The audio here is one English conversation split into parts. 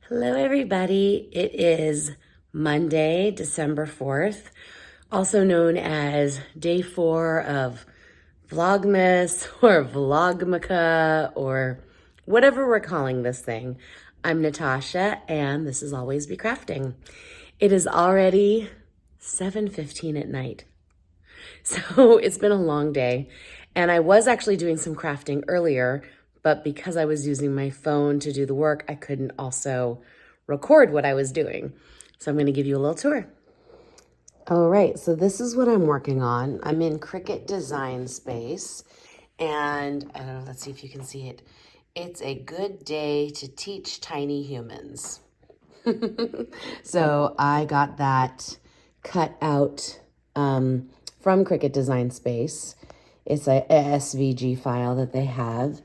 Hello, everybody. It is Monday, December 4th, also known as day 4 of Vlogmas or Vlogmica or whatever we're calling this thing. I'm Natasha, and this is Always Be Crafting. It is already 7:15 at night. So it's been a long day, and I was actually doing some crafting earlier, but because I was using my phone to do the work, I couldn't also record what I was doing. So I'm going to give you a little tour. All right, so this is what I'm working on. I'm in Cricut Design Space, and let's see if you can see it. It's a good day to teach tiny humans. So I got that cut out from Cricut Design Space. It's a SVG file that they have.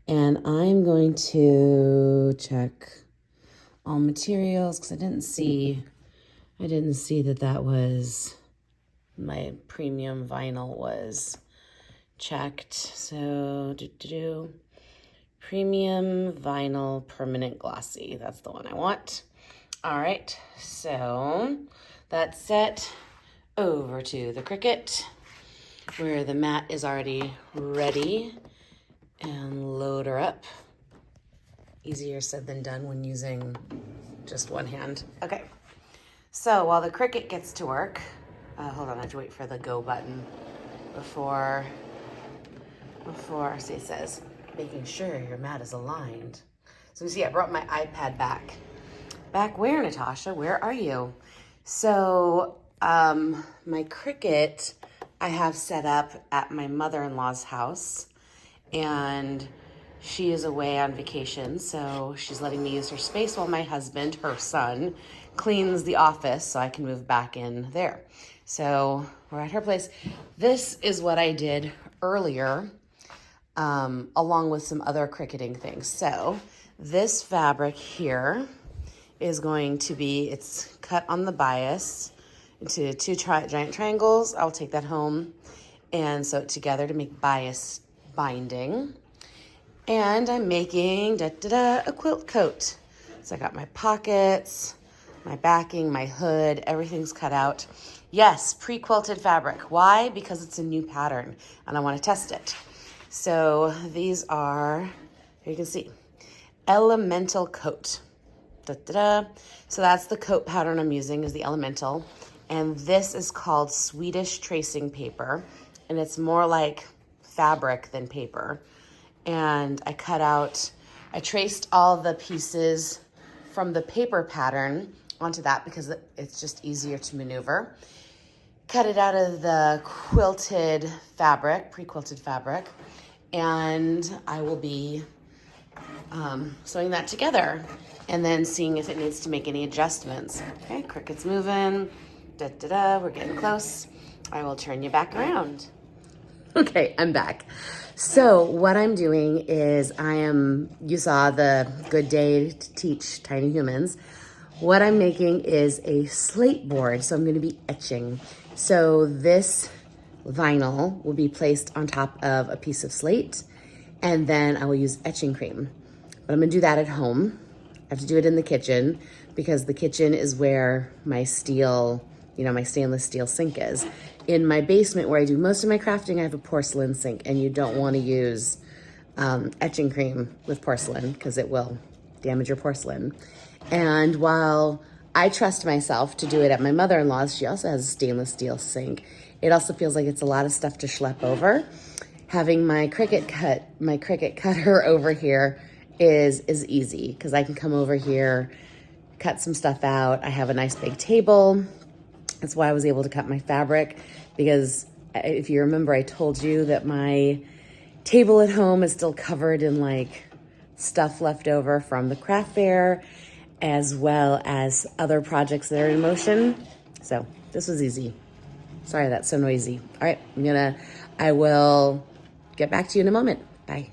And I'm going to check all materials because I didn't see that was my premium vinyl was checked. So premium vinyl permanent glossy. That's the one I want. All right, so that's set over to the Cricut where the mat is already ready, and load her up. Easier said than done when using just one hand. Okay, so while the Cricut gets to work, hold on, I have to wait for the go button before see, it says making sure your mat is aligned. So you see I brought my iPad back. Back where, Natasha? Where are you? So my Cricut I have set up at my mother-in-law's house, and she is away on vacation, so she's letting me use her space while my husband, her son, cleans the office so I can move back in there. So we're at her place. This is what I did earlier, along with some other cricketing things. So this fabric here is going to be, it's cut on the bias into two giant triangles. I'll take that home and sew it together to make bias binding. And I'm making a quilt coat. So I got my pockets, my backing, my hood, everything's cut out. Yes, pre-quilted fabric. Why? Because it's a new pattern and I want to test it. So these are, here you can see, Elemental Coat. So that's the coat pattern I'm using, is the Elemental. And this is called Swedish tracing paper. And it's more like fabric than paper. And I traced all the pieces from the paper pattern onto that because it's just easier to maneuver. Cut it out of the quilted fabric, pre-quilted fabric. And I will be sewing that together and then seeing if it needs to make any adjustments. Okay, Cricut's moving. We're getting close. I will turn you back around. Okay, I'm back. So what I'm doing is you saw the good day to teach tiny humans. What I'm making is a slate board. So I'm going to be etching. So this vinyl will be placed on top of a piece of slate, and then I will use etching cream. But I'm gonna do that at home. I have to do it in the kitchen because the kitchen is where my my stainless steel sink is. In my basement where I do most of my crafting, I have a porcelain sink, and you don't want to use etching cream with porcelain because it will damage your porcelain. And while I trust myself to do it at my mother-in-law's, she also has a stainless steel sink. It also feels like it's a lot of stuff to schlep over. Having my Cricut cutter over here is easy because I can come over here, cut some stuff out. I have a nice big table. That's why I was able to cut my fabric, because if you remember, I told you that my table at home is still covered in like stuff left over from the craft fair, as well as other projects that are in motion. So this was easy. Sorry, that's so noisy. All right, I will get back to you in a moment. Bye.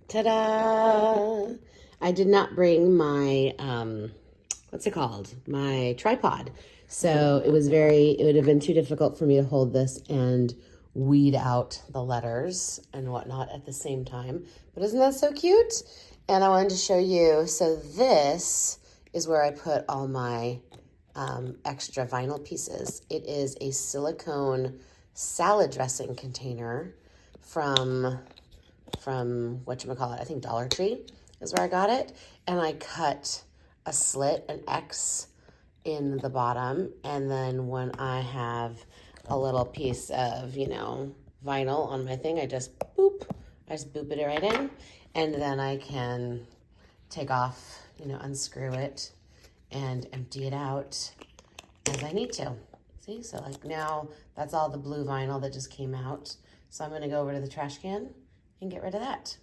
Ta-da! I did not bring my, what's it called? My tripod. So it would have been too difficult for me to hold this and weed out the letters and whatnot at the same time. But isn't that so cute? And I wanted to show you, so this is where I put all my extra vinyl pieces. It is a silicone salad dressing container from whatchamacallit, I think Dollar Tree is where I got it. And I cut a slit, an X in the bottom. And then when I have a little piece of, you know, vinyl on my thing, I just boop it right in. And then I can take off, you know, unscrew it and empty it out as I need to. See, so like now that's all the blue vinyl that just came out. So I'm gonna go over to the trash can and get rid of that.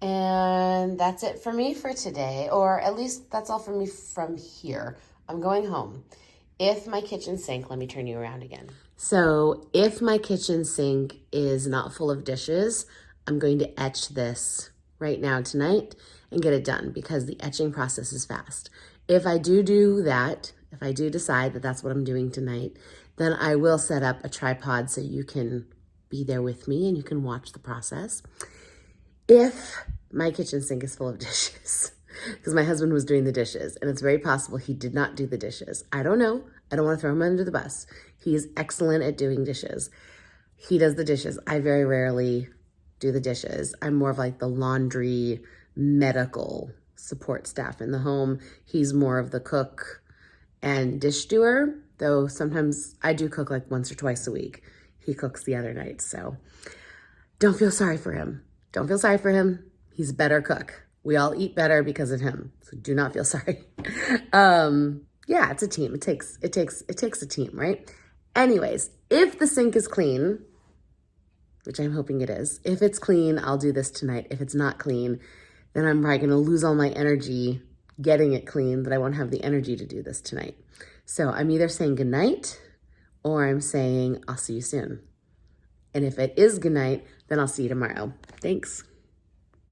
And that's it for me for today, or at least that's all for me from here. I'm going home. If my kitchen sink, let me turn you around again. So if my kitchen sink is not full of dishes, I'm going to etch this right now tonight and get it done because the etching process is fast. If I do that, if I do decide that that's what I'm doing tonight, then I will set up a tripod so you can be there with me and you can watch the process. If my kitchen sink is full of dishes, because my husband was doing the dishes and it's very possible he did not do the dishes. I don't know. I don't want to throw him under the bus. He is excellent at doing dishes. He does the dishes. I very rarely do the dishes. I'm more of like the laundry medical support staff in the home. He's more of the cook and dish doer, though sometimes I do cook like once or twice a week. He cooks the other night, so don't feel sorry for him. Don't feel sorry for him. He's a better cook. We all eat better because of him, so do not feel sorry. Yeah, it's a team. It takes a team, right? Anyways, if the sink is clean, which I'm hoping it is, if it's clean, I'll do this tonight. If it's not clean, then I'm probably gonna lose all my energy getting it clean, but I won't have the energy to do this tonight. So I'm either saying goodnight or I'm saying I'll see you soon. And if it is goodnight, then I'll see you tomorrow. Thanks.